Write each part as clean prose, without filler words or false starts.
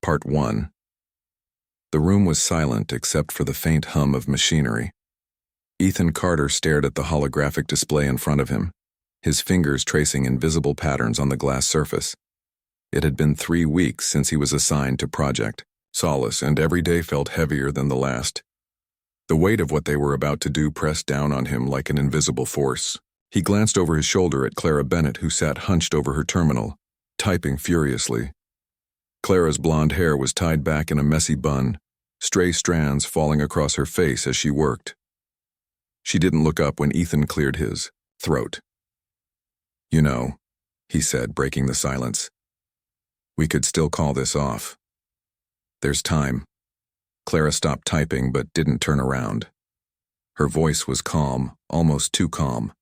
Part 1. The room was silent except for the faint hum of machinery. Ethan Carter stared at the holographic display in front of him, his fingers tracing invisible patterns on the glass surface. It had been 3 weeks since he was assigned to Project Solace, and every day felt heavier than the last. The weight of what they were about to do pressed down on him like an invisible force. He glanced over his shoulder at Clara Bennett, who sat hunched over her terminal, typing furiously. Clara's blonde hair was tied back in a messy bun, stray strands falling across her face as she worked. She didn't look up when Ethan cleared his throat. "You know," he said, breaking the silence, "we could still call this off. There's time." Clara stopped typing but didn't turn around. Her voice was calm, almost too calm.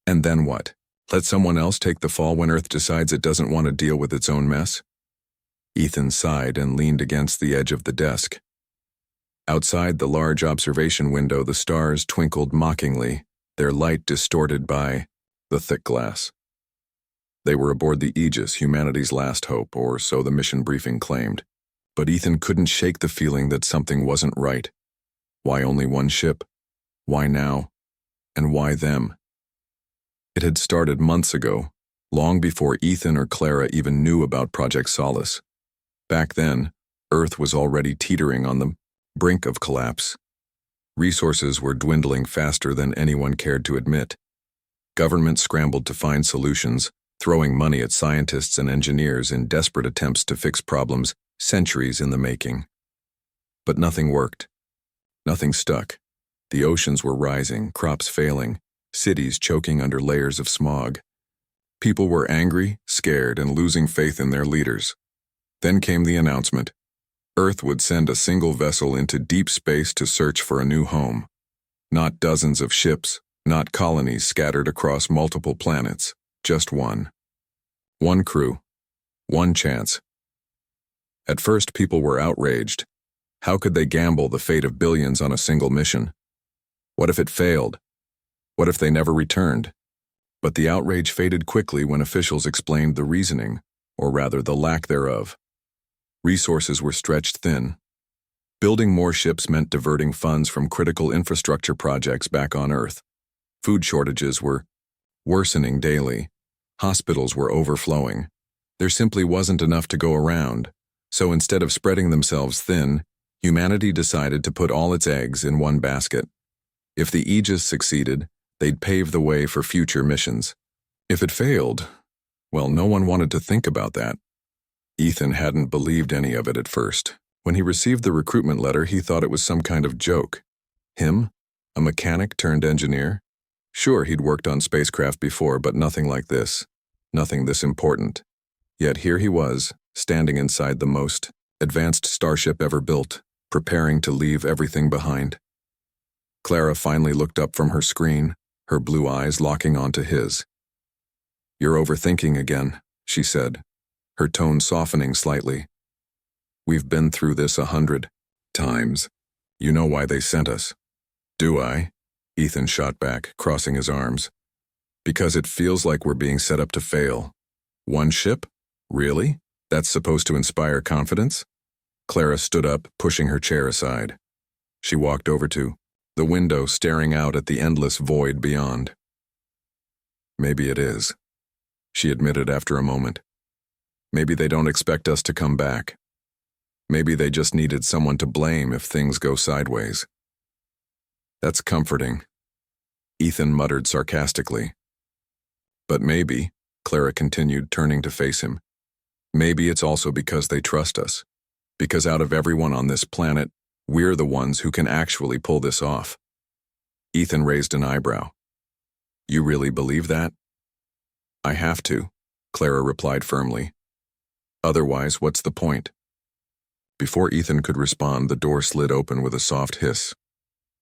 "And then what? Let someone else take the fall when Earth decides it doesn't want to deal with its own mess?" Ethan sighed and leaned against the edge of the desk. Outside the large observation window, the stars twinkled mockingly, their light distorted by the thick glass. They were aboard the Aegis, humanity's last hope, or so the mission briefing claimed. But Ethan couldn't shake the feeling that something wasn't right. Why only one ship? Why now? And why them? It had started months ago, long before Ethan or Clara even knew about Project Solace. Back then, Earth was already teetering on the brink of collapse. Resources were dwindling faster than anyone cared to admit. Government scrambled to find solutions, throwing money at scientists and engineers in desperate attempts to fix problems centuries in the making. But nothing worked. Nothing stuck. The oceans were rising, crops failing, cities choking under layers of smog. People were angry, scared, and losing faith in their leaders. Then came the announcement. Earth would send a single vessel into deep space to search for a new home. Not dozens of ships, not colonies scattered across multiple planets, just one. One crew. One chance. At first, people were outraged. How could they gamble the fate of billions on a single mission? What if it failed? What if they never returned? But the outrage faded quickly when officials explained the reasoning, or rather the lack thereof. Resources were stretched thin. Building more ships meant diverting funds from critical infrastructure projects back on Earth. Food shortages were worsening daily. Hospitals were overflowing. There simply wasn't enough to go around. So instead of spreading themselves thin, humanity decided to put all its eggs in one basket. If the Aegis succeeded, they'd pave the way for future missions. If it failed, well, no one wanted to think about that. Ethan hadn't believed any of it at first. When he received the recruitment letter, he thought it was some kind of joke. Him? A mechanic turned engineer? Sure, he'd worked on spacecraft before, but nothing like this. Nothing this important. Yet here he was, standing inside the most advanced starship ever built, preparing to leave everything behind. Clara finally looked up from her screen, her blue eyes locking onto his. "You're overthinking again," she said, her tone softening slightly. "We've been through this 100 times. You know why they sent us." "Do I?" Ethan shot back, crossing his arms. "Because it feels like we're being set up to fail. One ship? Really? That's supposed to inspire confidence?" Clara stood up, pushing her chair aside. She walked over to the window, staring out at the endless void beyond. "Maybe it is," she admitted after a moment. "Maybe they don't expect us to come back. Maybe they just needed someone to blame if things go sideways." "That's comforting," Ethan muttered sarcastically. "But maybe," Clara continued, turning to face him, "maybe it's also because they trust us. Because out of everyone on this planet, we're the ones who can actually pull this off." Ethan raised an eyebrow. "You really believe that?" "I have to," Clara replied firmly. "Otherwise, what's the point?" Before Ethan could respond, the door slid open with a soft hiss.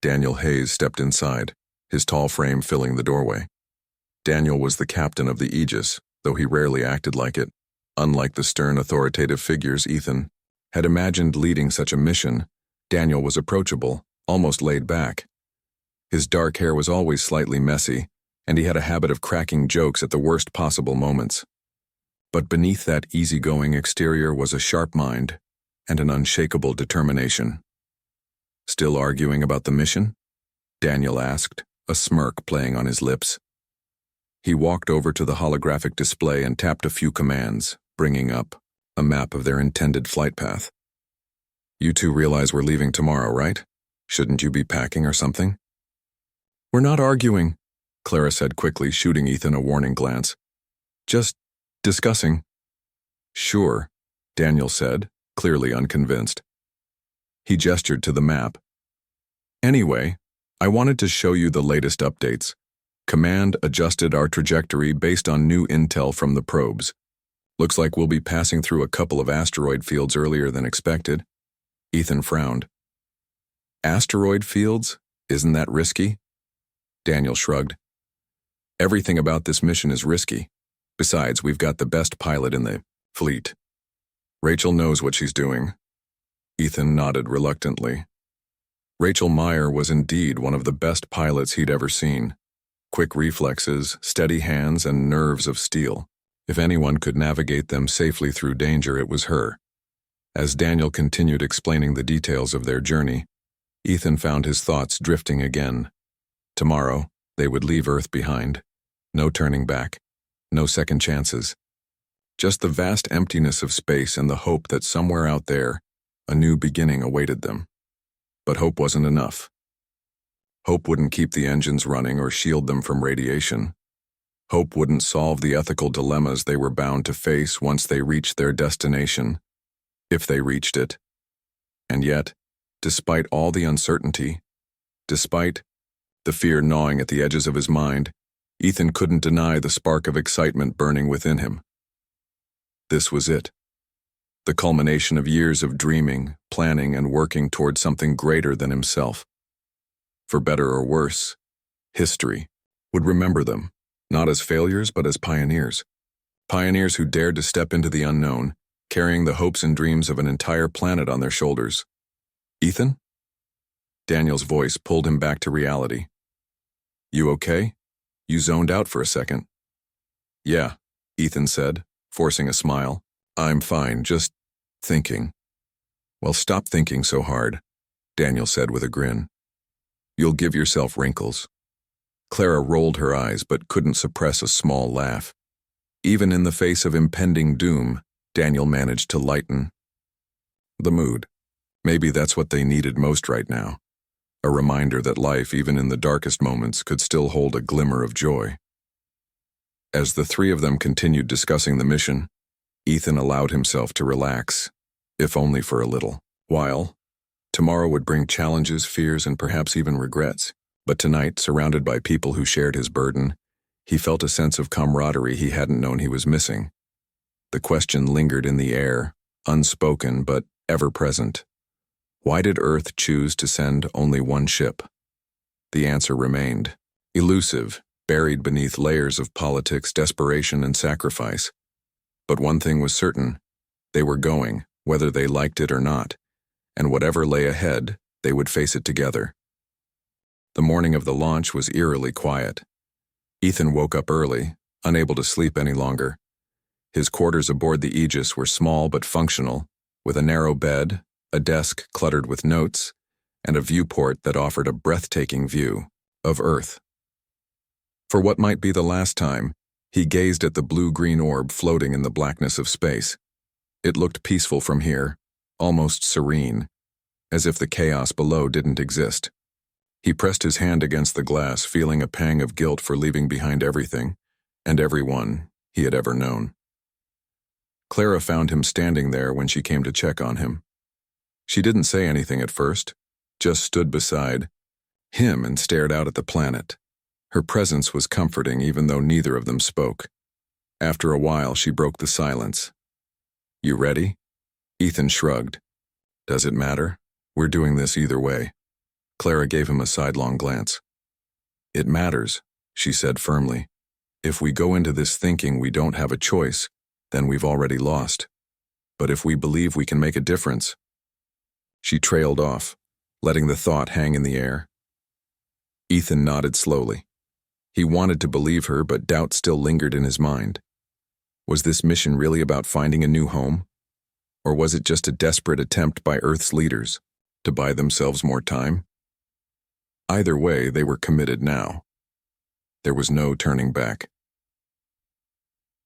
Daniel Hayes stepped inside, his tall frame filling the doorway. Daniel was the captain of the Aegis, though he rarely acted like it. Unlike the stern, authoritative figures Ethan had imagined leading such a mission, Daniel was approachable, almost laid back. His dark hair was always slightly messy, and he had a habit of cracking jokes at the worst possible moments. But beneath that easygoing exterior was a sharp mind, and an unshakable determination. "Still arguing about the mission?" Daniel asked, a smirk playing on his lips. He walked over to the holographic display and tapped a few commands, bringing up a map of their intended flight path. "You two realize we're leaving tomorrow, right? Shouldn't you be packing or something?" "We're not arguing," Clara said quickly, shooting Ethan a warning glance. "Just discussing." "Sure," Daniel said, clearly unconvinced. He gestured to the map. "Anyway, I wanted to show you the latest updates. Command adjusted our trajectory based on new intel from the probes. Looks like we'll be passing through a couple of asteroid fields earlier than expected." Ethan frowned. "Asteroid fields? Isn't that risky?" Daniel shrugged. "Everything about this mission is risky. Besides, we've got the best pilot in the fleet. Rachel knows what she's doing." Ethan nodded reluctantly. Rachel Meyer was indeed one of the best pilots he'd ever seen. Quick reflexes, steady hands, and nerves of steel. If anyone could navigate them safely through danger, it was her. As Daniel continued explaining the details of their journey, Ethan found his thoughts drifting again. Tomorrow, they would leave Earth behind. No turning back. No second chances. Just the vast emptiness of space and the hope that somewhere out there, a new beginning awaited them. But hope wasn't enough. Hope wouldn't keep the engines running or shield them from radiation. Hope wouldn't solve the ethical dilemmas they were bound to face once they reached their destination, if they reached it. And yet, despite all the uncertainty, despite the fear gnawing at the edges of his mind, Ethan couldn't deny the spark of excitement burning within him. This was it. The culmination of years of dreaming, planning, and working toward something greater than himself. For better or worse, history would remember them, not as failures but as pioneers. Pioneers who dared to step into the unknown, carrying the hopes and dreams of an entire planet on their shoulders. "Ethan?" Daniel's voice pulled him back to reality. "You okay? You zoned out for a second." "Yeah," Ethan said, forcing a smile. "I'm fine, just thinking." "Well, stop thinking so hard," Daniel said with a grin. "You'll give yourself wrinkles." Clara rolled her eyes but couldn't suppress a small laugh. Even in the face of impending doom, Daniel managed to lighten the mood. Maybe that's what they needed most right now. A reminder that life, even in the darkest moments, could still hold a glimmer of joy. As the three of them continued discussing the mission, Ethan allowed himself to relax, if only for a little while. Tomorrow would bring challenges, fears, and perhaps even regrets. But tonight, surrounded by people who shared his burden, he felt a sense of camaraderie he hadn't known he was missing. The question lingered in the air, unspoken but ever-present. Why did Earth choose to send only one ship? The answer remained elusive, buried beneath layers of politics, desperation, and sacrifice. But one thing was certain: they were going, whether they liked it or not, and whatever lay ahead, they would face it together. The morning of the launch was eerily quiet. Ethan woke up early, unable to sleep any longer. His quarters aboard the Aegis were small but functional, with a narrow bed, a desk cluttered with notes, and a viewport that offered a breathtaking view of Earth. For what might be the last time, he gazed at the blue-green orb floating in the blackness of space. It looked peaceful from here, almost serene, as if the chaos below didn't exist. He pressed his hand against the glass, feeling a pang of guilt for leaving behind everything and everyone he had ever known. Clara found him standing there when she came to check on him. She didn't say anything at first, just stood beside him and stared out at the planet. Her presence was comforting even though neither of them spoke. After a while, she broke the silence. "You ready?" Ethan shrugged. "Does it matter? We're doing this either way." Clara gave him a sidelong glance. "It matters," she said firmly. "If we go into this thinking we don't have a choice, then we've already lost. But if we believe we can make a difference..." She trailed off, letting the thought hang in the air. Ethan nodded slowly. He wanted to believe her, but doubt still lingered in his mind. Was this mission really about finding a new home? Or was it just a desperate attempt by Earth's leaders to buy themselves more time? Either way, they were committed now. There was no turning back.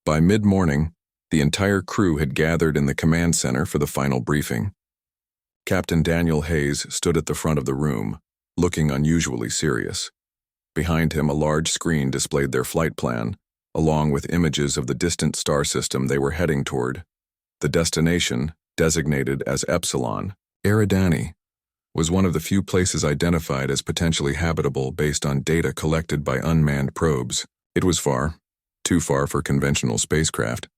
By mid-morning, the entire crew had gathered in the command center for the final briefing. Captain Daniel Hayes stood at the front of the room, looking unusually serious. Behind him, a large screen displayed their flight plan, along with images of the distant star system they were heading toward. The destination, designated as Epsilon, Eridani, was one of the few places identified as potentially habitable based on data collected by unmanned probes. It was far, too far for conventional spacecraft,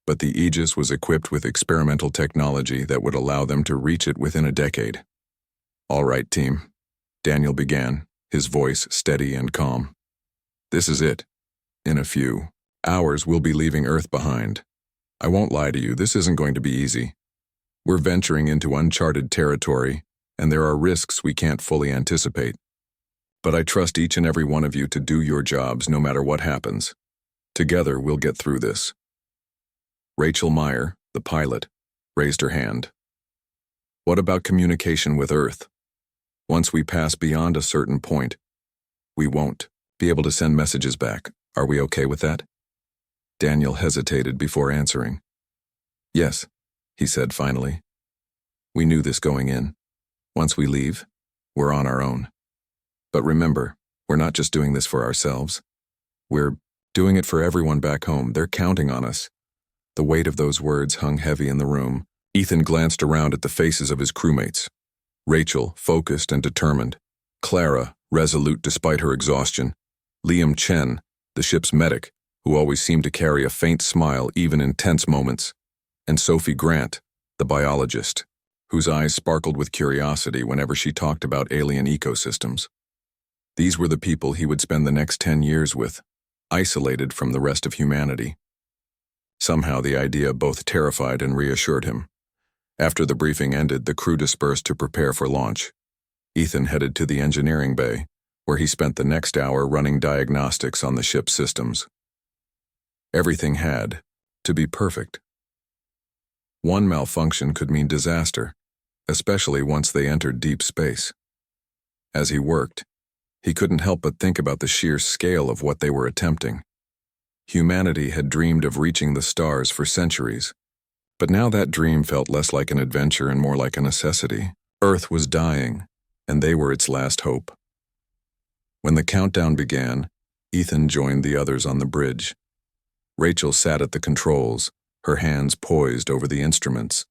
but the Aegis was equipped with experimental technology that would allow them to reach it within a decade. "All right, team," Daniel began, his voice steady and calm. "This is it. In a few hours, we'll be leaving Earth behind. I won't lie to you, this isn't going to be easy. We're venturing into uncharted territory, and there are risks we can't fully anticipate. But I trust each and every one of you to do your jobs no matter what happens. Together, we'll get through this." Rachel Meyer, the pilot, raised her hand. "What about communication with Earth? Once we pass beyond a certain point, we won't be able to send messages back. Are we okay with that?" Daniel hesitated before answering. "Yes," he said finally. "We knew this going in. Once we leave, we're on our own. But remember, we're not just doing this for ourselves. We're doing it for everyone back home. They're counting on us." The weight of those words hung heavy in the room. Ethan glanced around at the faces of his crewmates. Rachel, focused and determined. Clara, resolute despite her exhaustion. Liam Chen, the ship's medic, who always seemed to carry a faint smile even in tense moments. And Sophie Grant, the biologist, whose eyes sparkled with curiosity whenever she talked about alien ecosystems. These were the people he would spend the next 10 years with, isolated from the rest of humanity. Somehow the idea both terrified and reassured him. After the briefing ended, the crew dispersed to prepare for launch. Ethan headed to the engineering bay, where he spent the next hour running diagnostics on the ship's systems. Everything had to be perfect. One malfunction could mean disaster, especially once they entered deep space. As he worked, he couldn't help but think about the sheer scale of what they were attempting. Humanity had dreamed of reaching the stars for centuries, but now that dream felt less like an adventure and more like a necessity. Earth was dying, and they were its last hope. When the countdown began, Ethan joined the others on the bridge. Rachel sat at the controls, her hands poised over the instruments.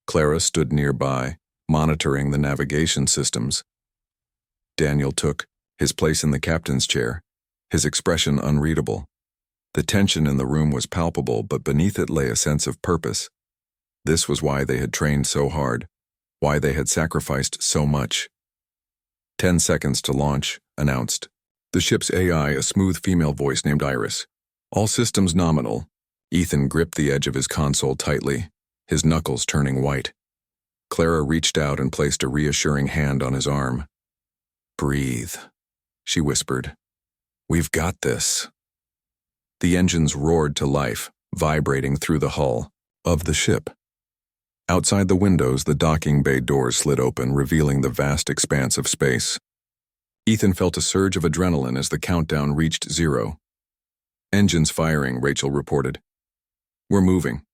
Clara stood nearby, monitoring the navigation systems. Daniel took his place in the captain's chair, his expression unreadable. The tension in the room was palpable, but beneath it lay a sense of purpose. This was why they had trained so hard, why they had sacrificed so much. 10 seconds to launch, announced the ship's AI, a smooth female voice named Iris. All systems nominal. Ethan gripped the edge of his console tightly, his knuckles turning white. Clara reached out and placed a reassuring hand on his arm. "Breathe," she whispered. "We've got this." The engines roared to life, vibrating through the hull of the ship. Outside the windows, the docking bay doors slid open, revealing the vast expanse of space. Ethan felt a surge of adrenaline as the countdown reached 0. "Engines firing," Rachel reported. "We're moving."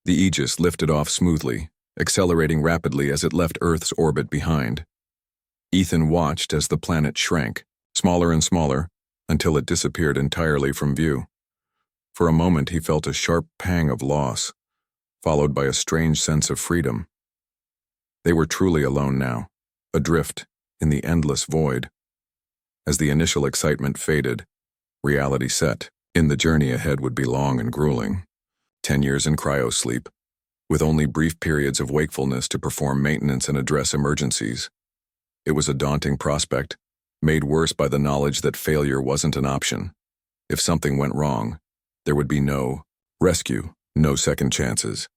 The Aegis lifted off smoothly, accelerating rapidly as it left Earth's orbit behind. Ethan watched as the planet shrank, smaller and smaller, until it disappeared entirely from view. For a moment he felt a sharp pang of loss, followed by a strange sense of freedom. They were truly alone now, adrift in the endless void. As the initial excitement faded, reality set. The journey ahead would be long and grueling. 10 years in cryosleep, with only brief periods of wakefulness to perform maintenance and address emergencies. It was a daunting prospect, made worse by the knowledge that failure wasn't an option. If something went wrong, there would be no rescue, no second chances.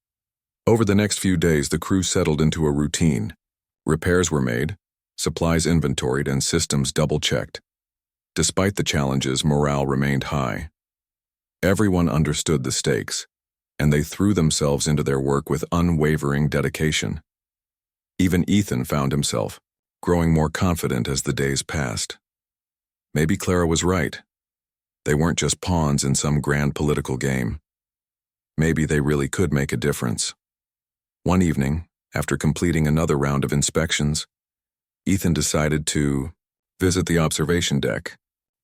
Over the next few days, the crew settled into a routine. Repairs were made, supplies inventoried, and systems double-checked. Despite the challenges, morale remained high. Everyone understood the stakes, and they threw themselves into their work with unwavering dedication. Even Ethan found himself growing more confident as the days passed. Maybe Clara was right. They weren't just pawns in some grand political game. Maybe they really could make a difference. One evening, after completing another round of inspections, Ethan decided to visit the observation deck.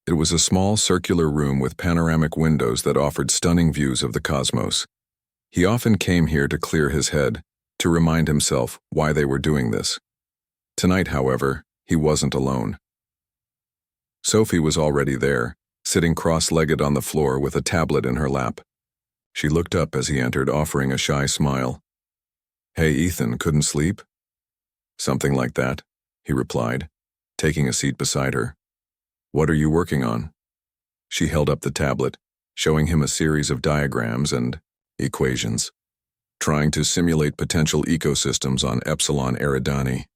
It was a small circular room with panoramic windows that offered stunning views of the cosmos. He often came here to clear his head, to remind himself why they were doing this. Tonight, however, he wasn't alone. Sophie was already there, sitting cross-legged on the floor with a tablet in her lap. She looked up as he entered, offering a shy smile. "Hey, Ethan, couldn't sleep?" "Something like that," he replied, taking a seat beside her. "What are you working on?" She held up the tablet, showing him a series of diagrams and equations, trying to simulate potential ecosystems on Epsilon Eridani.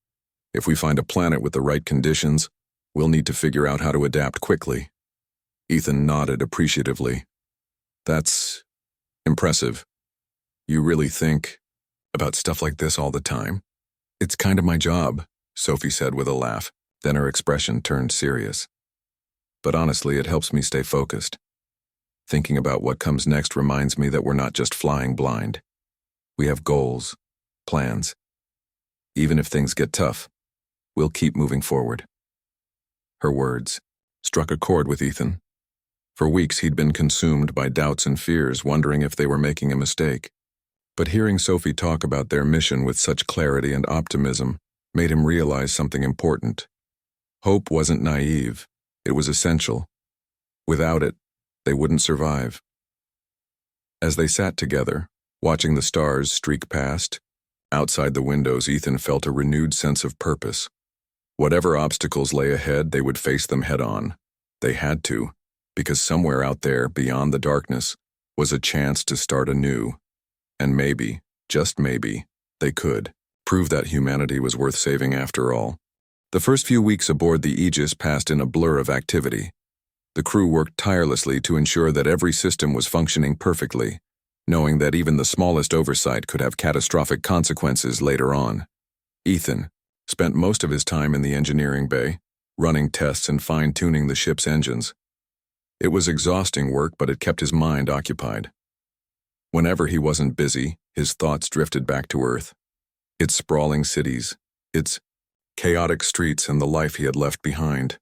If we find a planet with the right conditions, we'll need to figure out how to adapt quickly. Ethan nodded appreciatively. "That's impressive. You really think about stuff like this all the time?" "It's kind of my job," Sophie said with a laugh. Then her expression turned serious. "But honestly, it helps me stay focused. Thinking about what comes next reminds me that we're not just flying blind. We have goals, plans. Even if things get tough, we'll keep moving forward." Her words struck a chord with Ethan. For weeks he'd been consumed by doubts and fears, wondering if they were making a mistake. But hearing Sophie talk about their mission with such clarity and optimism made him realize something important. Hope wasn't naive, it was essential. Without it, they wouldn't survive. As they sat together, watching the stars streak past, outside the windows, Ethan felt a renewed sense of purpose. Whatever obstacles lay ahead, they would face them head-on. They had to, because somewhere out there, beyond the darkness, was a chance to start anew. And maybe, just maybe, they could prove that humanity was worth saving after all. The first few weeks aboard the Aegis passed in a blur of activity. The crew worked tirelessly to ensure that every system was functioning perfectly, knowing that even the smallest oversight could have catastrophic consequences later on. Ethan spent most of his time in the engineering bay, running tests and fine-tuning the ship's engines. It was exhausting work, but it kept his mind occupied. Whenever he wasn't busy, his thoughts drifted back to Earth. Its sprawling cities, its chaotic streets, and the life he had left behind.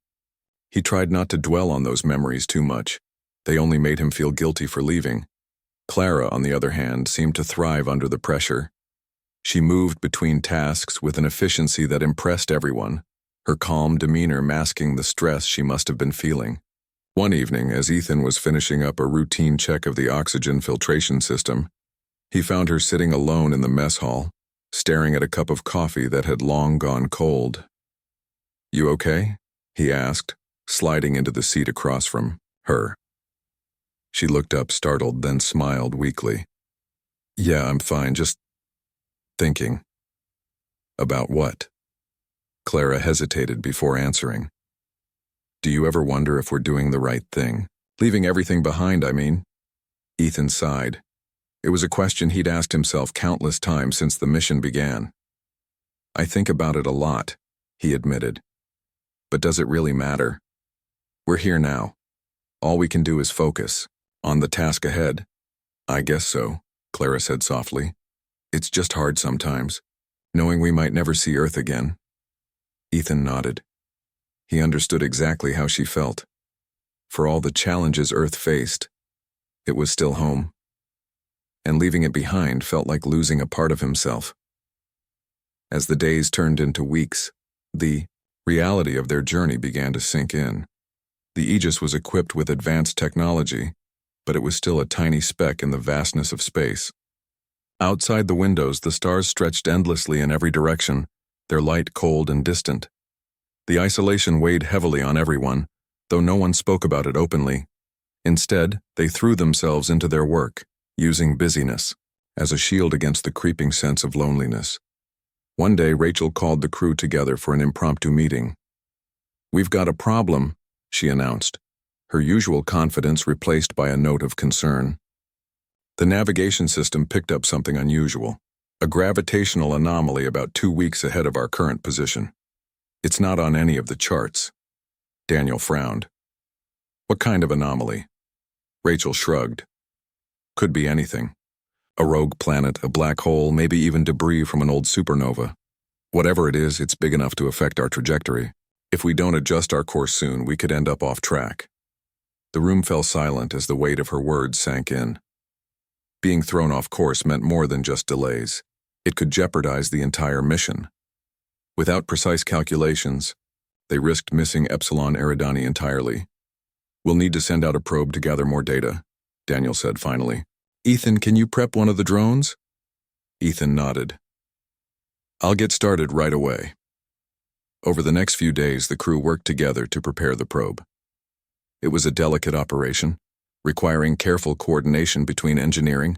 He tried not to dwell on those memories too much. They only made him feel guilty for leaving. Clara, on the other hand, seemed to thrive under the pressure. She moved between tasks with an efficiency that impressed everyone, her calm demeanor masking the stress she must have been feeling. One evening, as Ethan was finishing up a routine check of the oxygen filtration system, he found her sitting alone in the mess hall, staring at a cup of coffee that had long gone cold. "You okay?" he asked, sliding into the seat across from her. She looked up, startled, then smiled weakly. "Yeah, I'm fine, just thinking." "About what?" Clara hesitated before answering. "Do you ever wonder if we're doing the right thing? Leaving everything behind, I mean." Ethan sighed. It was a question he'd asked himself countless times since the mission began. "I think about it a lot," he admitted. "But does it really matter? We're here now. All we can do is focus on the task ahead." "I guess so," Clara said softly. "It's just hard sometimes, knowing we might never see Earth again." Ethan nodded. He understood exactly how she felt. For all the challenges Earth faced, it was still home. And leaving it behind felt like losing a part of himself. As the days turned into weeks, the reality of their journey began to sink in. The Aegis was equipped with advanced technology, but it was still a tiny speck in the vastness of space. Outside the windows, the stars stretched endlessly in every direction, their light cold and distant. The isolation weighed heavily on everyone, though no one spoke about it openly. Instead, they threw themselves into their work, using busyness as a shield against the creeping sense of loneliness. One day, Rachel called the crew together for an impromptu meeting. "We've got a problem," she announced, her usual confidence replaced by a note of concern. The navigation system picked up something unusual, a gravitational anomaly about 2 weeks ahead of our current position. It's not on any of the charts. Daniel frowned. What kind of anomaly? Rachel shrugged. Could be anything. A rogue planet, a black hole, maybe even debris from an old supernova. Whatever it is, it's big enough to affect our trajectory. If we don't adjust our course soon, we could end up off track. The room fell silent as the weight of her words sank in. Being thrown off course meant more than just delays. It could jeopardize the entire mission. Without precise calculations, they risked missing Epsilon Eridani entirely. We'll need to send out a probe to gather more data, Daniel said finally. Ethan, can you prep one of the drones? Ethan nodded. I'll get started right away. Over the next few days, the crew worked together to prepare the probe. It was a delicate operation, requiring careful coordination between engineering,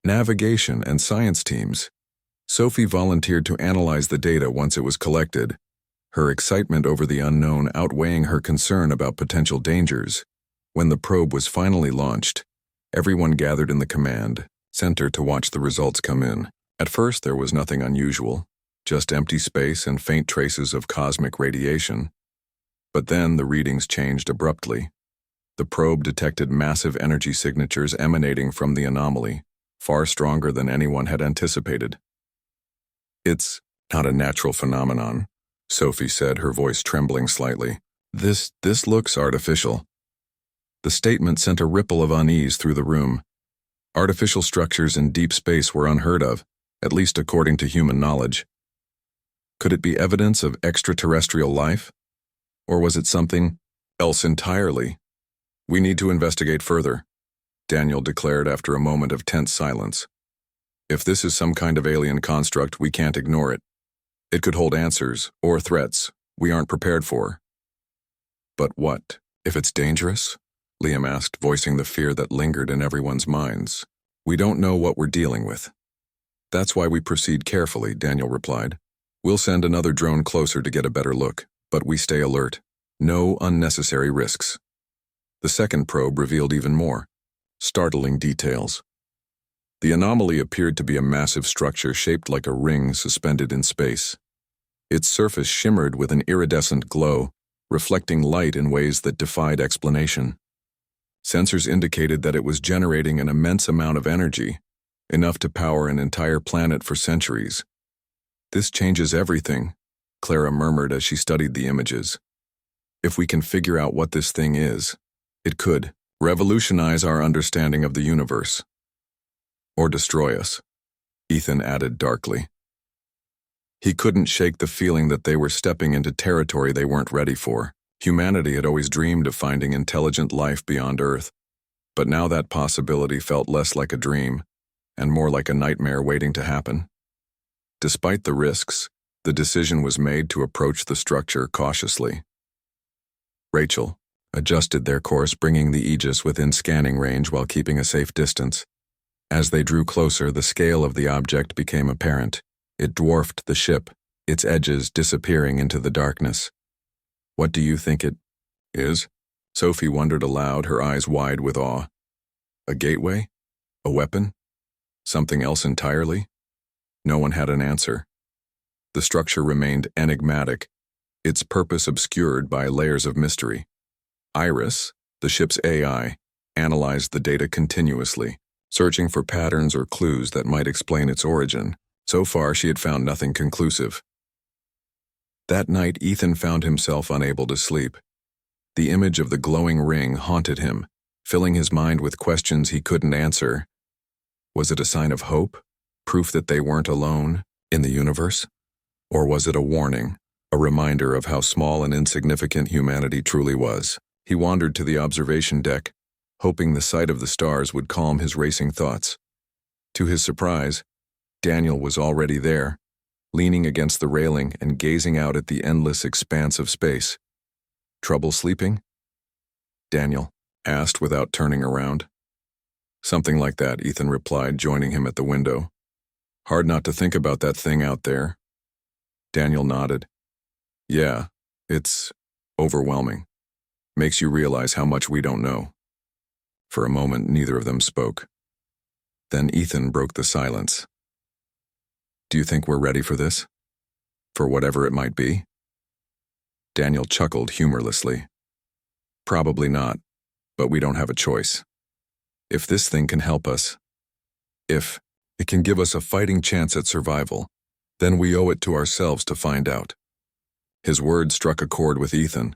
navigation, and science teams. Sophie volunteered to analyze the data once it was collected, her excitement over the unknown outweighing her concern about potential dangers. When the probe was finally launched, everyone gathered in the command center to watch the results come in. At first, there was nothing unusual, just empty space and faint traces of cosmic radiation. But then the readings changed abruptly. The probe detected massive energy signatures emanating from the anomaly, far stronger than anyone had anticipated. It's not a natural phenomenon, Sophie said, her voice trembling slightly. This looks artificial. The statement sent a ripple of unease through the room. Artificial structures in deep space were unheard of, at least according to human knowledge. Could it be evidence of extraterrestrial life? Or was it something else entirely? We need to investigate further, Daniel declared after a moment of tense silence. If this is some kind of alien construct, we can't ignore it. It could hold answers or threats we aren't prepared for. But what if it's dangerous? Liam asked, voicing the fear that lingered in everyone's minds. We don't know what we're dealing with. That's why we proceed carefully, Daniel replied. We'll send another drone closer to get a better look, but we stay alert. No unnecessary risks. The second probe revealed even more startling details. The anomaly appeared to be a massive structure shaped like a ring suspended in space. Its surface shimmered with an iridescent glow, reflecting light in ways that defied explanation. Sensors indicated that it was generating an immense amount of energy, enough to power an entire planet for centuries. This changes everything, Clara murmured as she studied the images. If we can figure out what this thing is, it could revolutionize our understanding of the universe. Or destroy us, Ethan added darkly. He couldn't shake the feeling that they were stepping into territory they weren't ready for. Humanity had always dreamed of finding intelligent life beyond Earth, but now that possibility felt less like a dream and more like a nightmare waiting to happen. Despite the risks, the decision was made to approach the structure cautiously. Rachel adjusted their course, bringing the Aegis within scanning range while keeping a safe distance. As they drew closer, the scale of the object became apparent. It dwarfed the ship, its edges disappearing into the darkness. What do you think it is? Sophie wondered aloud, her eyes wide with awe. A gateway? A weapon? Something else entirely? No one had an answer. The structure remained enigmatic, its purpose obscured by layers of mystery. Iris, the ship's AI, analyzed the data continuously, searching for patterns or clues that might explain its origin. So far, she had found nothing conclusive. That night, Ethan found himself unable to sleep. The image of the glowing ring haunted him, filling his mind with questions he couldn't answer. Was it a sign of hope, proof that they weren't alone in the universe? Or was it a warning, a reminder of how small and insignificant humanity truly was? He wandered to the observation deck, hoping the sight of the stars would calm his racing thoughts. To his surprise, Daniel was already there, leaning against the railing and gazing out at the endless expanse of space. Trouble sleeping? Daniel asked without turning around. Something like that, Ethan replied, joining him at the window. Hard not to think about that thing out there. Daniel nodded. Yeah, it's overwhelming. Makes you realize how much we don't know. For a moment, neither of them spoke. Then Ethan broke the silence. Do you think we're ready for this? For whatever it might be? Daniel chuckled humorlessly. Probably not, but we don't have a choice. If this thing can help us, if it can give us a fighting chance at survival, then we owe it to ourselves to find out. His words struck a chord with Ethan.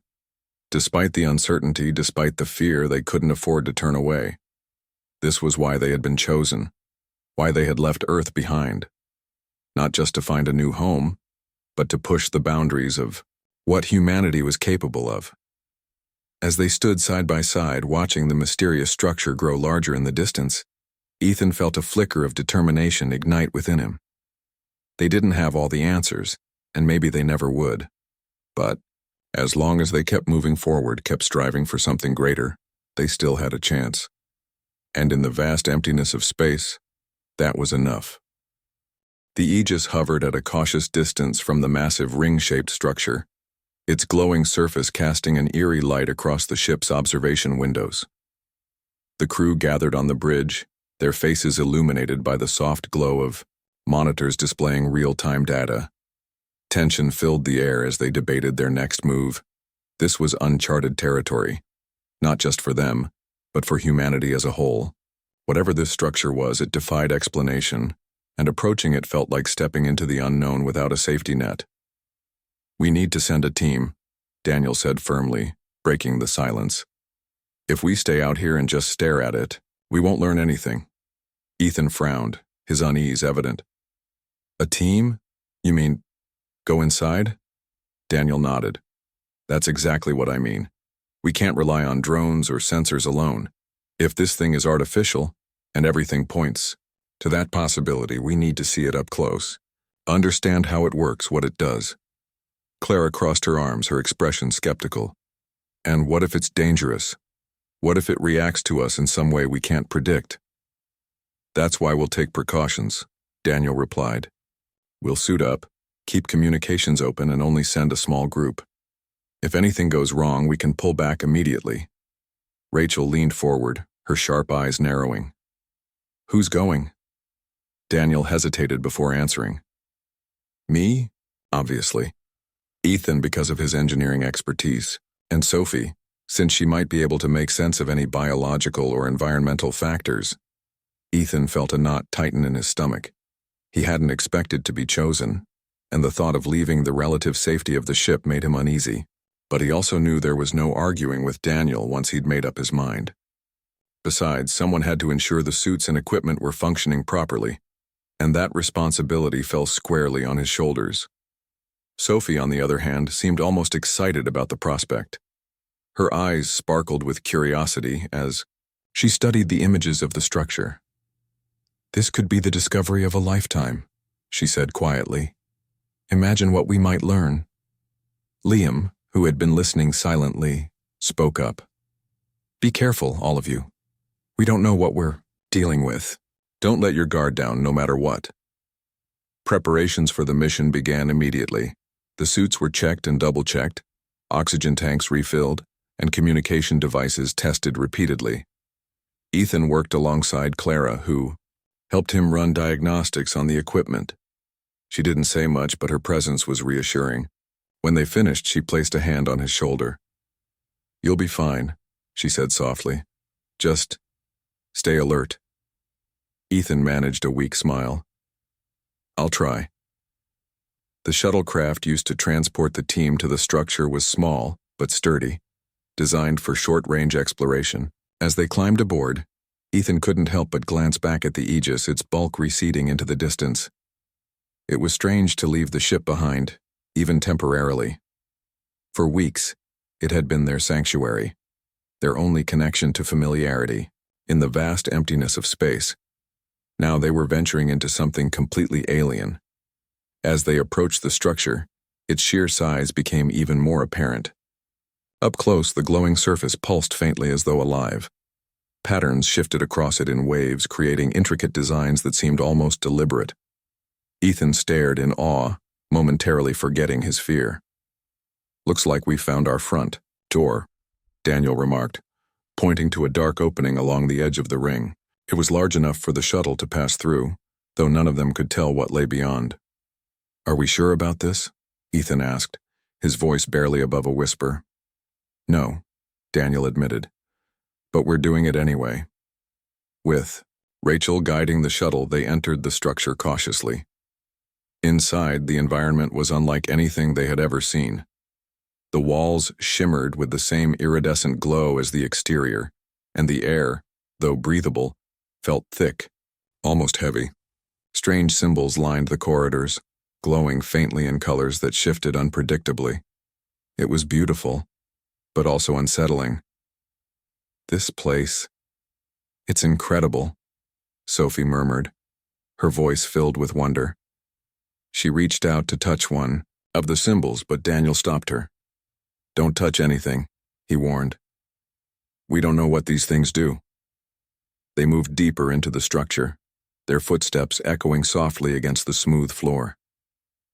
Despite the uncertainty, despite the fear, they couldn't afford to turn away. This was why they had been chosen, why they had left Earth behind. Not just to find a new home, but to push the boundaries of what humanity was capable of. As they stood side by side, watching the mysterious structure grow larger in the distance, Ethan felt a flicker of determination ignite within him. They didn't have all the answers, and maybe they never would. But as long as they kept moving forward, kept striving for something greater, they still had a chance. And in the vast emptiness of space, that was enough. The Aegis hovered at a cautious distance from the massive ring-shaped structure, its glowing surface casting an eerie light across the ship's observation windows. The crew gathered on the bridge, their faces illuminated by the soft glow of monitors displaying real-time data. Tension filled the air as they debated their next move. This was uncharted territory, not just for them, but for humanity as a whole. Whatever this structure was, it defied explanation, and approaching it felt like stepping into the unknown without a safety net. We need to send a team, Daniel said firmly, breaking the silence. If we stay out here and just stare at it, we won't learn anything. Ethan frowned, his unease evident. A team? You mean, go inside? Daniel nodded. That's exactly what I mean. We can't rely on drones or sensors alone. If this thing is artificial, and everything points to that possibility, we need to see it up close. Understand how it works, what it does. Clara crossed her arms, her expression skeptical. And what if it's dangerous? What if it reacts to us in some way we can't predict? That's why we'll take precautions, Daniel replied. We'll suit up, keep communications open, and only send a small group. If anything goes wrong, we can pull back immediately. Rachel leaned forward, her sharp eyes narrowing. Who's going? Daniel hesitated before answering. Me? Obviously. Ethan, because of his engineering expertise, and Sophie, since she might be able to make sense of any biological or environmental factors. Ethan felt a knot tighten in his stomach. He hadn't expected to be chosen, and the thought of leaving the relative safety of the ship made him uneasy. But he also knew there was no arguing with Daniel once he'd made up his mind. Besides, someone had to ensure the suits and equipment were functioning properly, and that responsibility fell squarely on his shoulders. Sophie, on the other hand, seemed almost excited about the prospect. Her eyes sparkled with curiosity as she studied the images of the structure. This could be the discovery of a lifetime, she said quietly. Imagine what we might learn. Liam, who had been listening silently, spoke up. Be careful, all of you. We don't know what we're dealing with. Don't let your guard down, no matter what. Preparations for the mission began immediately. The suits were checked and double-checked, oxygen tanks refilled, and communication devices tested repeatedly. Ethan worked alongside Clara, who helped him run diagnostics on the equipment. She didn't say much, but her presence was reassuring. When they finished, she placed a hand on his shoulder. You'll be fine, she said softly. Just stay alert. Ethan managed a weak smile. I'll try. The shuttlecraft used to transport the team to the structure was small, but sturdy, designed for short-range exploration. As they climbed aboard, Ethan couldn't help but glance back at the Aegis, its bulk receding into the distance. It was strange to leave the ship behind, even temporarily. For weeks, it had been their sanctuary, their only connection to familiarity, in the vast emptiness of space. Now they were venturing into something completely alien. As they approached the structure, its sheer size became even more apparent. Up close, the glowing surface pulsed faintly as though alive. Patterns shifted across it in waves, creating intricate designs that seemed almost deliberate. Ethan stared in awe, momentarily forgetting his fear. Looks like we found our front door, Daniel remarked, pointing to a dark opening along the edge of the ring. It was large enough for the shuttle to pass through, though none of them could tell what lay beyond. "Are we sure about this?" Ethan asked, his voice barely above a whisper. "No," Daniel admitted, "but we're doing it anyway." With Rachel guiding the shuttle, they entered the structure cautiously. Inside, the environment was unlike anything they had ever seen. The walls shimmered with the same iridescent glow as the exterior, and the air, though breathable, felt thick, almost heavy. Strange symbols lined the corridors, glowing faintly in colors that shifted unpredictably. It was beautiful, but also unsettling. "This place, it's incredible," Sophie murmured, her voice filled with wonder. She reached out to touch one of the symbols, but Daniel stopped her. "Don't touch anything," he warned. "We don't know what these things do." They moved deeper into the structure, their footsteps echoing softly against the smooth floor.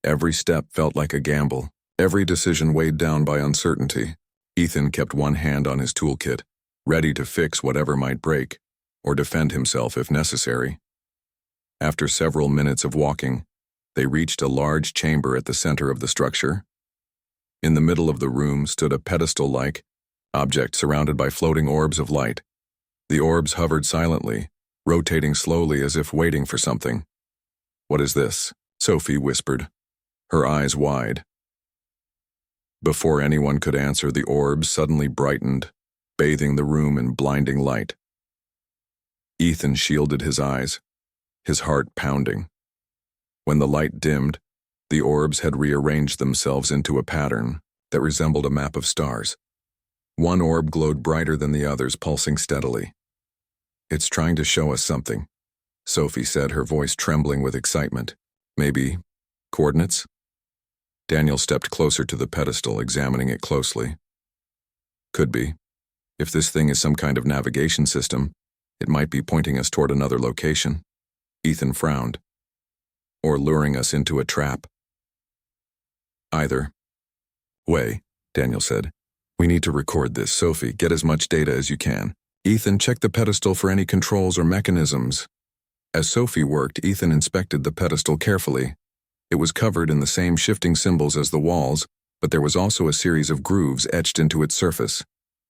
Every step felt like a gamble, every decision weighed down by uncertainty. Ethan kept one hand on his toolkit, ready to fix whatever might break, or defend himself if necessary. After several minutes of walking, they reached a large chamber at the center of the structure. In the middle of the room stood a pedestal-like object surrounded by floating orbs of light. The orbs hovered silently, rotating slowly as if waiting for something. "What is this?" Sophie whispered, her eyes wide. Before anyone could answer, the orbs suddenly brightened, bathing the room in blinding light. Ethan shielded his eyes, his heart pounding. When the light dimmed, the orbs had rearranged themselves into a pattern that resembled a map of stars. One orb glowed brighter than the others, pulsing steadily. "It's trying to show us something," Sophie said, her voice trembling with excitement. "Maybe coordinates?" Daniel stepped closer to the pedestal, examining it closely. "Could be. If this thing is some kind of navigation system, it might be pointing us toward another location." Ethan frowned. "Or luring us into a trap." "Either way," Daniel said. "We need to record this. Sophie, get as much data as you can. Ethan, check the pedestal for any controls or mechanisms." As Sophie worked, Ethan inspected the pedestal carefully. It was covered in the same shifting symbols as the walls, but there was also a series of grooves etched into its surface.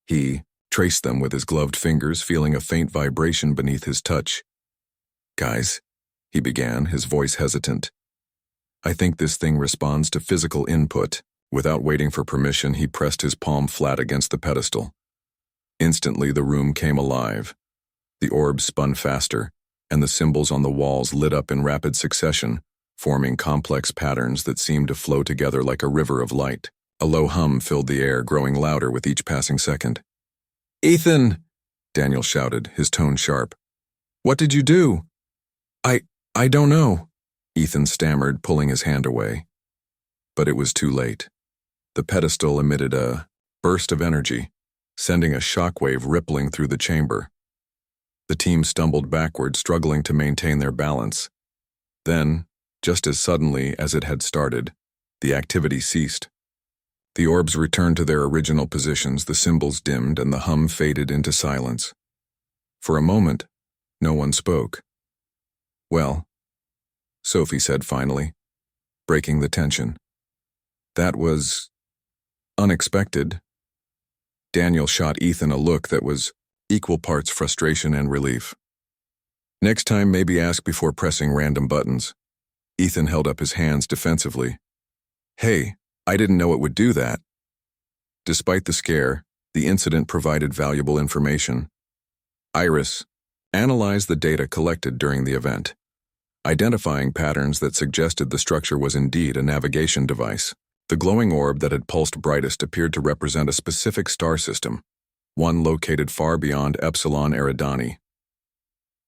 He traced them with his gloved fingers, feeling a faint vibration beneath his touch. "Guys," he began, his voice hesitant. "I think this thing responds to physical input." Without waiting for permission, he pressed his palm flat against the pedestal. Instantly, the room came alive. The orbs spun faster, and the symbols on the walls lit up in rapid succession, forming complex patterns that seemed to flow together like a river of light. A low hum filled the air, growing louder with each passing second. "Ethan!" Daniel shouted, his tone sharp. "What did you do?" I don't know," Ethan stammered, pulling his hand away. But it was too late. The pedestal emitted a burst of energy, sending a shockwave rippling through the chamber. The team stumbled backward, struggling to maintain their balance. Then, just as suddenly as it had started, the activity ceased. The orbs returned to their original positions, the symbols dimmed, and the hum faded into silence. For a moment, no one spoke. "Well," Sophie said finally, breaking the tension. "That was unexpected." Daniel shot Ethan a look that was equal parts frustration and relief. "Next time, maybe ask before pressing random buttons." Ethan held up his hands defensively. "Hey, I didn't know it would do that." Despite the scare, the incident provided valuable information. Iris analyzed the data collected during the event, identifying patterns that suggested the structure was indeed a navigation device. The glowing orb that had pulsed brightest appeared to represent a specific star system, one located far beyond Epsilon Eridani.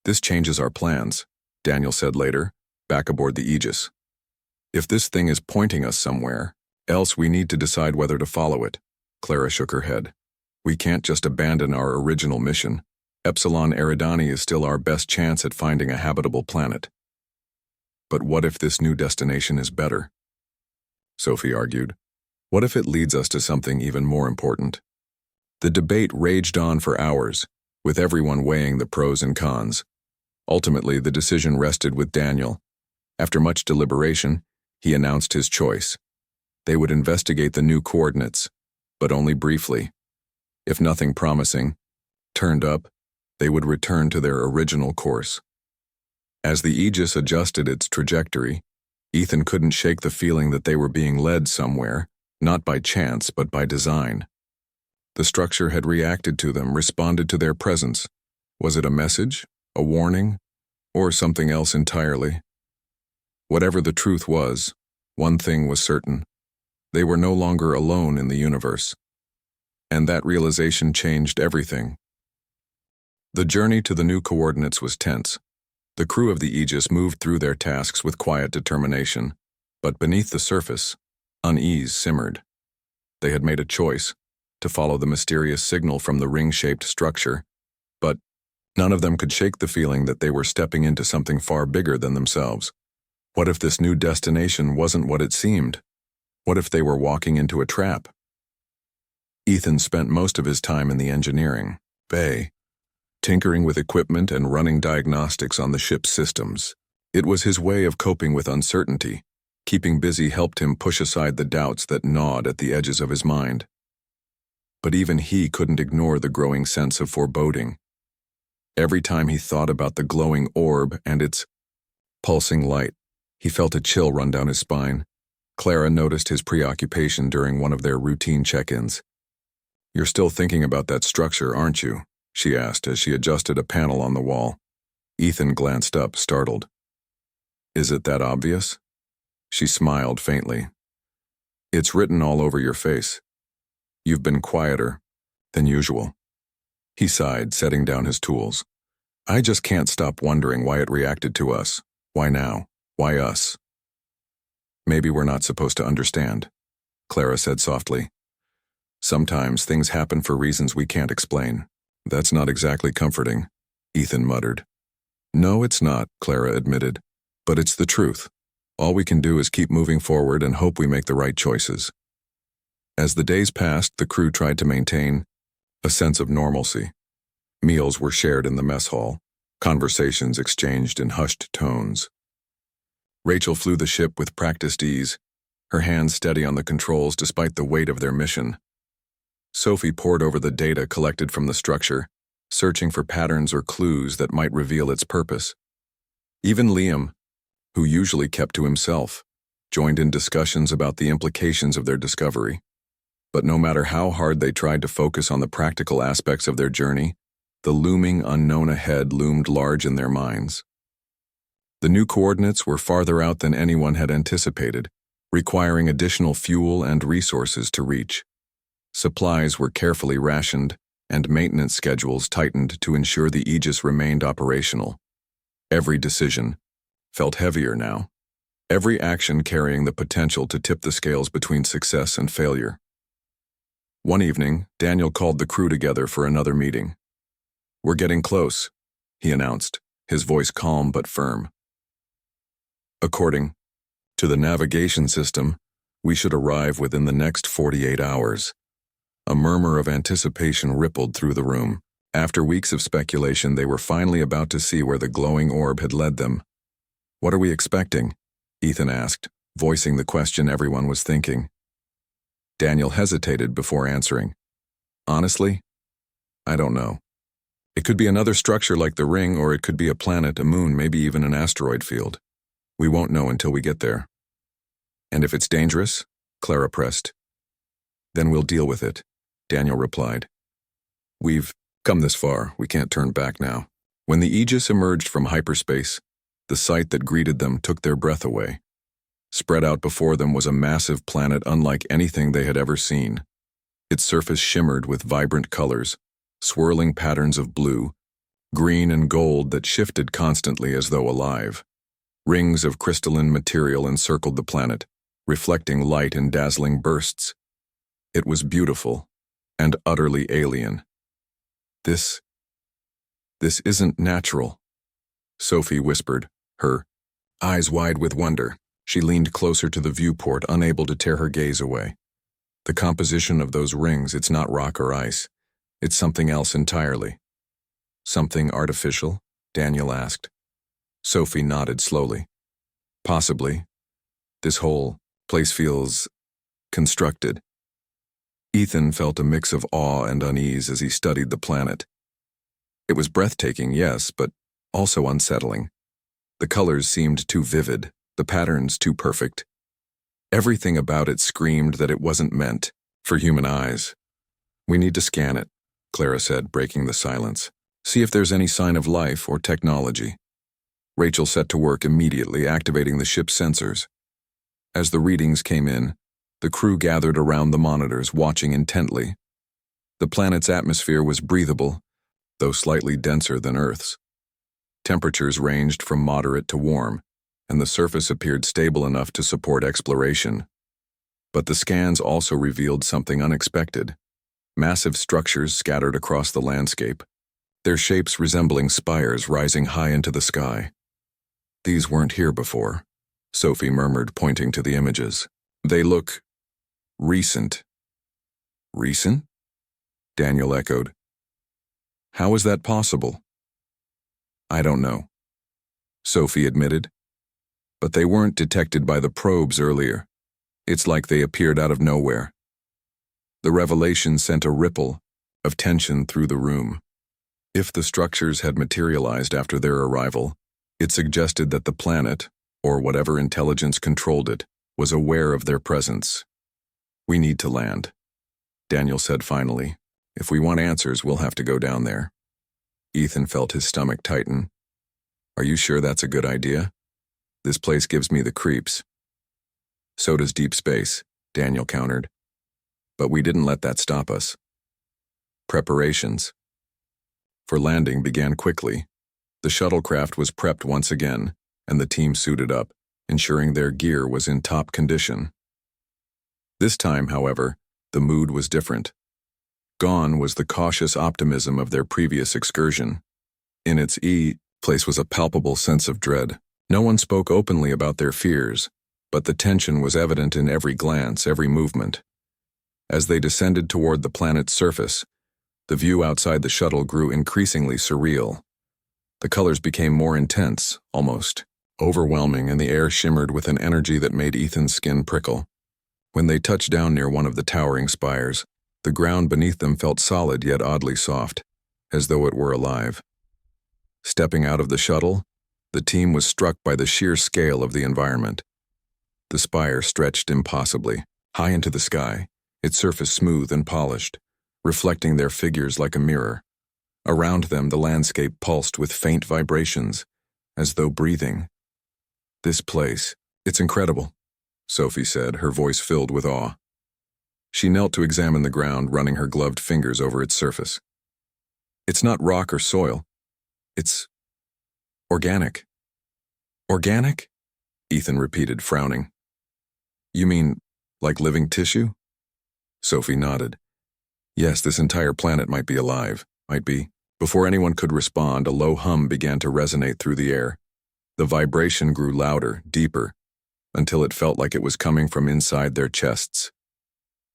"This changes our plans," Daniel said later, back aboard the Aegis. "If this thing is pointing us somewhere, else we need to decide whether to follow it." Clara shook her head. "We can't just abandon our original mission. Epsilon Eridani is still our best chance at finding a habitable planet." "But what if this new destination is better?" Sophie argued. "What if it leads us to something even more important?" The debate raged on for hours, with everyone weighing the pros and cons. Ultimately, the decision rested with Daniel. After much deliberation, he announced his choice. They would investigate the new coordinates, but only briefly. If nothing promising turned up, they would return to their original course. As the Aegis adjusted its trajectory, Ethan couldn't shake the feeling that they were being led somewhere, not by chance but by design. The structure had reacted to them, responded to their presence. Was it a message, a warning, or something else entirely? Whatever the truth was, one thing was certain. They were no longer alone in the universe. And that realization changed everything. The journey to the new coordinates was tense. The crew of the Aegis moved through their tasks with quiet determination, but beneath the surface, unease simmered. They had made a choice, to follow the mysterious signal from the ring-shaped structure, but none of them could shake the feeling that they were stepping into something far bigger than themselves. What if this new destination wasn't what it seemed? What if they were walking into a trap? Ethan spent most of his time in the engineering bay, tinkering with equipment and running diagnostics on the ship's systems. It was his way of coping with uncertainty. Keeping busy helped him push aside the doubts that gnawed at the edges of his mind. But even he couldn't ignore the growing sense of foreboding. Every time he thought about the glowing orb and its pulsing light, he felt a chill run down his spine. Clara noticed his preoccupation during one of their routine check-ins. "You're still thinking about that structure, aren't you?" she asked as she adjusted a panel on the wall. Ethan glanced up, startled. "Is it that obvious?" She smiled faintly. "It's written all over your face. You've been quieter than usual." He sighed, setting down his tools. "I just can't stop wondering why it reacted to us. Why now? Why us?" "Maybe we're not supposed to understand," Clara said softly. "Sometimes things happen for reasons we can't explain." "That's not exactly comforting," Ethan muttered. "No, it's not," Clara admitted. "But it's the truth. All we can do is keep moving forward and hope we make the right choices." As the days passed, the crew tried to maintain a sense of normalcy. Meals were shared in the mess hall, conversations exchanged in hushed tones. Rachel flew the ship with practiced ease, her hands steady on the controls despite the weight of their mission. Sophie pored over the data collected from the structure, searching for patterns or clues that might reveal its purpose. Even Liam, who usually kept to himself, joined in discussions about the implications of their discovery. But no matter how hard they tried to focus on the practical aspects of their journey, the looming unknown ahead loomed large in their minds. The new coordinates were farther out than anyone had anticipated, requiring additional fuel and resources to reach. Supplies were carefully rationed, and maintenance schedules tightened to ensure the Aegis remained operational. Every decision felt heavier now, every action carrying the potential to tip the scales between success and failure. One evening, Daniel called the crew together for another meeting. "We're getting close," he announced, his voice calm but firm. "According to the navigation system, we should arrive within the next 48 hours. A murmur of anticipation rippled through the room. After weeks of speculation, they were finally about to see where the glowing orb had led them. "What are we expecting?" Ethan asked, voicing the question everyone was thinking. Daniel hesitated before answering. "Honestly, I don't know. It could be another structure like the ring, or it could be a planet, a moon, maybe even an asteroid field. We won't know until we get there." "And if it's dangerous?" Clara pressed. "Then we'll deal with it," Daniel replied. "We've come this far, we can't turn back now." When the Aegis emerged from hyperspace, the sight that greeted them took their breath away. Spread out before them was a massive planet unlike anything they had ever seen. Its surface shimmered with vibrant colors, swirling patterns of blue, green and gold that shifted constantly as though alive. Rings of crystalline material encircled the planet, reflecting light in dazzling bursts. It was beautiful and utterly alien. This isn't natural," Sophie whispered, her eyes wide with wonder. She leaned closer to the viewport, unable to tear her gaze away. "The composition of those rings, it's not rock or ice. It's something else entirely." "Something artificial?" Daniel asked. Sophie nodded slowly. Possibly. This whole place feels constructed. Ethan felt a mix of awe and unease as he studied the planet. It was breathtaking, yes, but also unsettling. The colors seemed too vivid, the patterns too perfect. Everything about it screamed that it wasn't meant for human eyes. We need to scan it, Clara said, breaking the silence. See if there's any sign of life or technology. Rachel set to work immediately, activating the ship's sensors. As the readings came in, the crew gathered around the monitors, watching intently. The planet's atmosphere was breathable, though slightly denser than Earth's. Temperatures ranged from moderate to warm, and the surface appeared stable enough to support exploration. But the scans also revealed something unexpected. Massive structures scattered across the landscape, their shapes resembling spires rising high into the sky. These weren't here before, Sophie murmured, pointing to the images. They look recent. Recent? Daniel echoed. How is that possible? I don't know, Sophie admitted. But they weren't detected by the probes earlier. It's like they appeared out of nowhere. The revelation sent a ripple of tension through the room. If the structures had materialized after their arrival, it suggested that the planet, or whatever intelligence controlled it, was aware of their presence. We need to land, Daniel said finally. If we want answers, we'll have to go down there. Ethan felt his stomach tighten. Are you sure that's a good idea? This place gives me the creeps. So does deep space, Daniel countered. But we didn't let that stop us. Preparations for landing began quickly. The shuttlecraft was prepped once again, and the team suited up, ensuring their gear was in top condition. This time, however, the mood was different. Gone was the cautious optimism of their previous excursion. In its place was a palpable sense of dread. No one spoke openly about their fears, but the tension was evident in every glance, every movement. As they descended toward the planet's surface, the view outside the shuttle grew increasingly surreal. The colors became more intense, almost overwhelming, and the air shimmered with an energy that made Ethan's skin prickle. When they touched down near one of the towering spires, the ground beneath them felt solid yet oddly soft, as though it were alive. Stepping out of the shuttle, the team was struck by the sheer scale of the environment. The spire stretched impossibly, high into the sky, its surface smooth and polished, reflecting their figures like a mirror. Around them, the landscape pulsed with faint vibrations, as though breathing. This place, it's incredible, Sophie said, her voice filled with awe. She knelt to examine the ground, running her gloved fingers over its surface. It's not rock or soil. It's organic. Organic? Ethan repeated, frowning. You mean, like living tissue? Sophie nodded. Yes, this entire planet might be alive, might be. Before anyone could respond, a low hum began to resonate through the air. The vibration grew louder, deeper, until it felt like it was coming from inside their chests.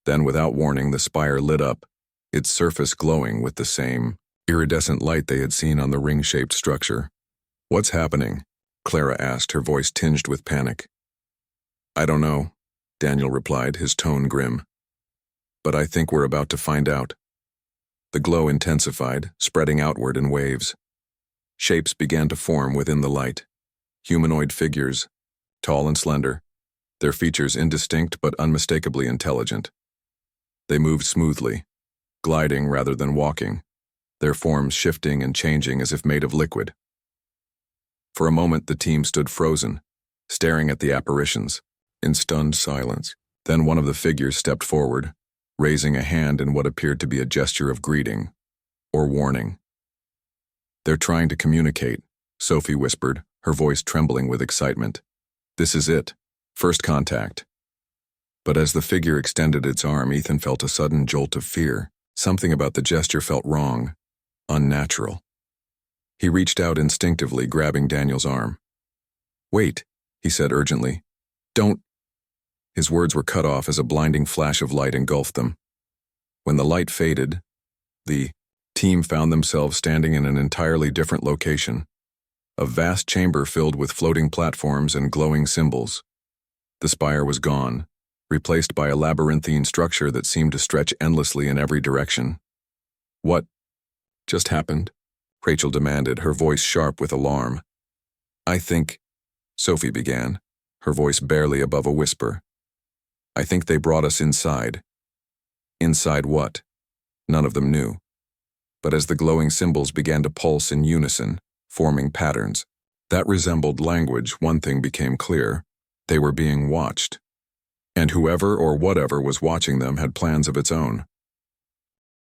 Then, without warning, the spire lit up, its surface glowing with the same iridescent light they had seen on the ring-shaped structure. What's happening? Clara asked, her voice tinged with panic. I don't know, Daniel replied, his tone grim. But I think we're about to find out. The glow intensified, spreading outward in waves. Shapes began to form within the light. Humanoid figures, tall and slender, their features indistinct but unmistakably intelligent. They moved smoothly, gliding rather than walking, their forms shifting and changing as if made of liquid. For a moment, the team stood frozen, staring at the apparitions, in stunned silence. Then one of the figures stepped forward, raising a hand in what appeared to be a gesture of greeting or warning. They're trying to communicate, Sophie whispered, her voice trembling with excitement. This is it. First contact. But as the figure extended its arm, Ethan felt a sudden jolt of fear. Something about the gesture felt wrong, unnatural. He reached out instinctively, grabbing Daniel's arm. Wait, he said urgently. Don't. His words were cut off as a blinding flash of light engulfed them. When the light faded, the team found themselves standing in an entirely different location. a vast chamber filled with floating platforms and glowing symbols. The spire was gone, replaced by a labyrinthine structure that seemed to stretch endlessly in every direction. What just happened? Rachel demanded, her voice sharp with alarm. I think, Sophie began, her voice barely above a whisper. I think they brought us inside. Inside what? None of them knew. But as the glowing symbols began to pulse in unison, forming patterns that resembled language, one thing became clear. They were being watched. And whoever or whatever was watching them had plans of its own.